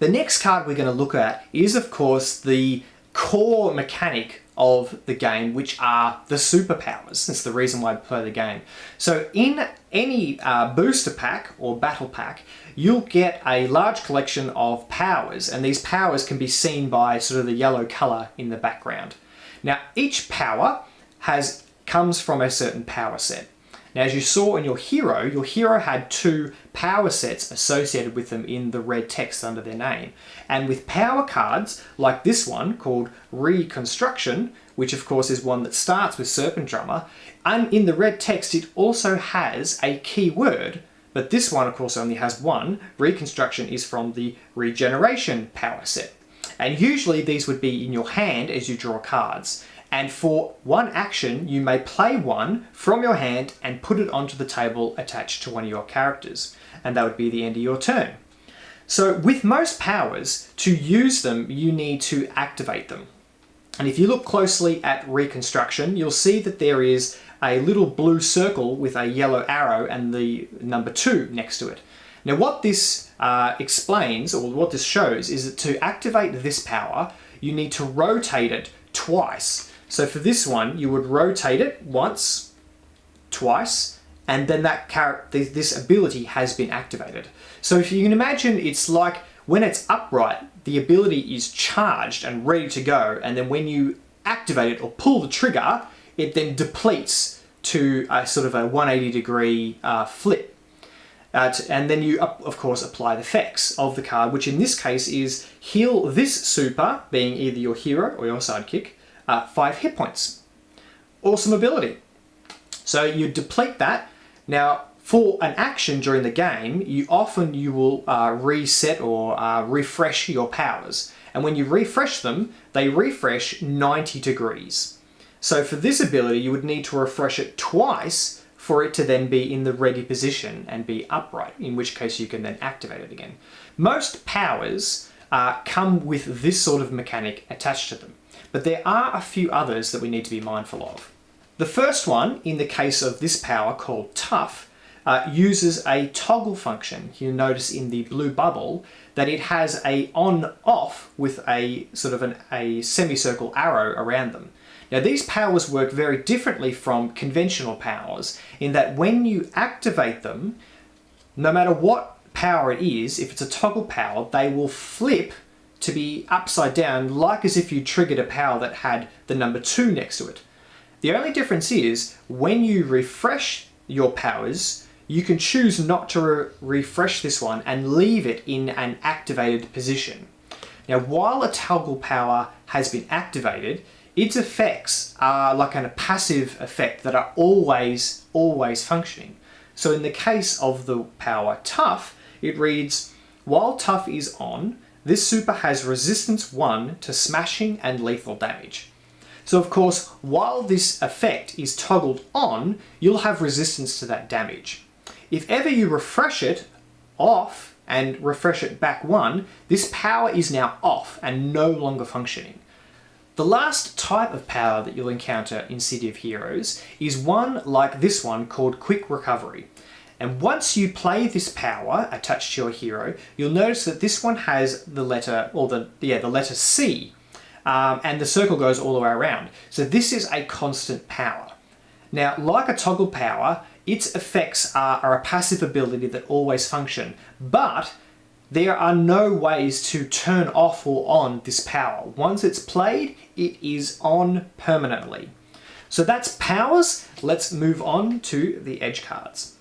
The next card we're going to look at is, of course, the core mechanic of the game, which are the superpowers. That's the reason why I play the game. So in any booster pack or battle pack, you'll get a large collection of powers, and these powers can be seen by sort of the yellow color in the background. Now, each power comes from a certain power set. Now, as you saw in your hero had 2 power sets associated with them in the red text under their name. And with power cards, like this one called Reconstruction, which of course is one that starts with Serpent Drummer, and in the red text it also has a keyword, but this one of course only has one. Reconstruction is from the Regeneration power set. And usually these would be in your hand as you draw cards. And for one action, you may play one from your hand and put it onto the table attached to one of your characters. And that would be the end of your turn. So with most powers, to use them, you need to activate them. And if you look closely at Reconstruction, you'll see that there is a little blue circle with a yellow arrow and the number 2 next to it. Now what this explains, or what this shows, is that to activate this power, you need to rotate it twice. So for this one, you would rotate it once, twice, and then this ability has been activated. So if you can imagine, it's like when it's upright, the ability is charged and ready to go, and then when you activate it or pull the trigger, it then depletes to a sort of a 180-degree flip. And then you, of course, apply the effects of the card, which in this case is heal this super, being either your hero or your sidekick, 5 hit points. Awesome ability. So you deplete that. Now, for an action during the game, you will reset or refresh your powers. And when you refresh them, they refresh 90 degrees. So for this ability, you would need to refresh it twice for it to then be in the ready position and be upright, in which case you can then activate it again. Most powers come with this sort of mechanic attached to them. But there are a few others that we need to be mindful of. The first one, in the case of this power called Tough, uses a toggle function. You'll notice in the blue bubble that it has a on-off with a sort of a semicircle arrow around them. Now these powers work very differently from conventional powers in that when you activate them, no matter what power it is, if it's a toggle power, they will flip to be upside down, like as if you triggered a power that had the number 2 next to it. The only difference is when you refresh your powers, you can choose not to refresh this one and leave it in an activated position. Now, while a toggle power has been activated, its effects are like a passive effect that are always functioning. So in the case of the power Tough, it reads, while Tough is on, this super has resistance 1 to smashing and lethal damage. So of course, while this effect is toggled on, you'll have resistance to that damage. If ever you refresh it off and refresh it back 1, this power is now off and no longer functioning. The last type of power that you'll encounter in City of Heroes is one like this one called Quick Recovery. And once you play this power attached to your hero, you'll notice that this one has the letter, or the letter C, and the circle goes all the way around. So this is a constant power. Now, like a toggle power, its effects are a passive ability that always function, but there are no ways to turn off or on this power. Once it's played, it is on permanently. So that's powers. Let's move on to the edge cards.